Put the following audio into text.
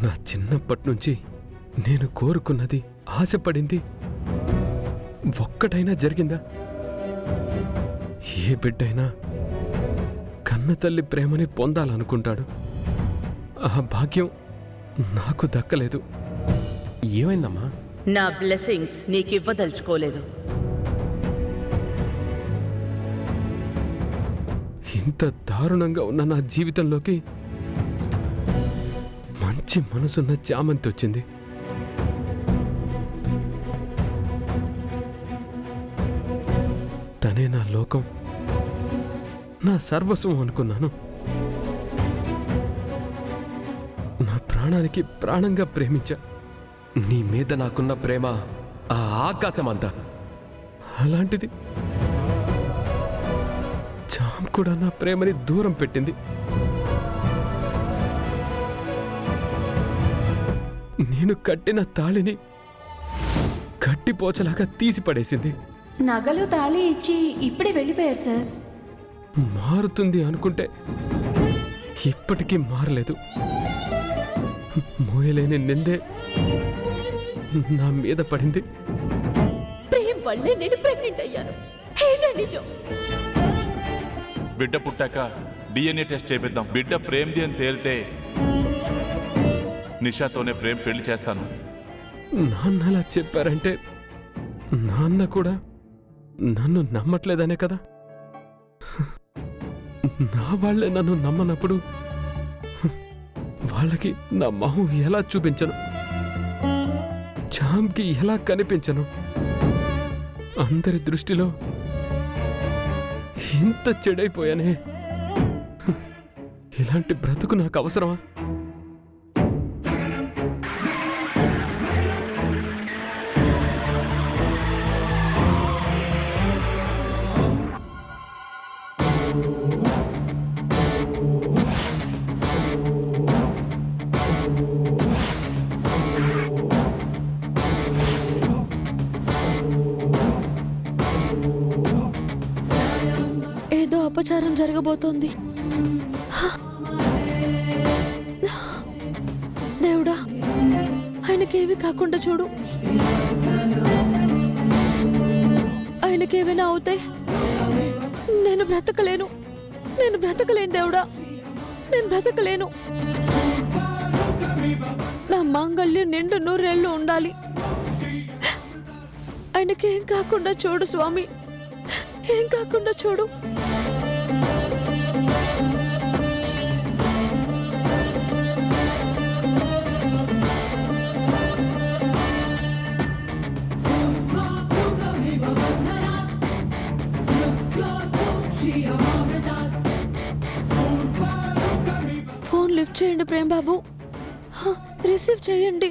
నా చిన్నప్పటి నుంచి నేను కోరుకున్నది, ఆశపడింది ఒక్కటైనా జరిగిందా? ఏ బిడ్డైనా కన్నతల్లి ప్రేమని పొందాలనుకుంటాడు. ఆ భాగ్యం నాకు దక్కలేదు. ఏమైందమ్మా? నా బ్లెస్సింగ్స్ నీకివ్వదలుచుకోలేదు. ఇంత దారుణంగా ఉన్న నా జీవితంలోకి మంచి మనసున్న చామంతి వచ్చింది. తనే నా లోకం, నా సర్వస్వం అనుకున్నాను. నా ప్రాణానికి ప్రాణంగా ప్రేమించా. నీ మీద నాకున్న ప్రేమ ఆ ఆకాశమంతా. అలాంటిది చామ్ కూడా నా ప్రేమని దూరం పెట్టింది. నేను కట్టిన తాళిని కట్టిపోచలాగా తీసి పడేసింది. నగలు తాళి ఇచ్చి ఇప్పుడే వెళ్ళిపోయారు సార్. మారుతుంది అనుకుంటే ఇప్పటికీ మారలేదు. మోయలేని నిందే నా మీద పడింది. ప్రేమ వల్లే నేను ప్రెగ్నెంట్ అయ్యాను. ఇదే నిజం. బిడ్డ పుట్టాక DNA టెస్ట్ చేపిద్దాం. బిడ్డ ప్రేమ్ది అని తేలితే నిషాతోనే ప్రేమ్ పెళ్లి చేస్తాను. నాన్న అలా చెప్పారంటే నాన్న కూడా నన్ను నమ్మట్లేదనే కదా. నా వాళ్లే నన్ను నమ్మనప్పుడు వాళ్ళకి నా మొహం ఎలా చూపించను, చామ్కి ఎలా కనిపించను? అందరి దృష్టిలో ఇంత చెడైపోయానే. ఇలాంటి బ్రతుకు నాకు అవసరమా? ఏదో అపచారం జరగబోతోంది. దేవుడా, ఆయనకేవి కాకుండా చూడు. ఆయనకేమైనా అవుతే నేను బ్రతకలేను. దేవుడా, నేను బ్రతకలేను. నా మాంగళ్యం నిండు నూరేళ్లు ఉండాలి. ఆయనకేం కాకుండా చూడు స్వామి, ఏం కాకుండా చూడు. ఫోన్ లిఫ్ట్ చేయండి ప్రేమ్ బాబు. రిసీవ్ చేయండి.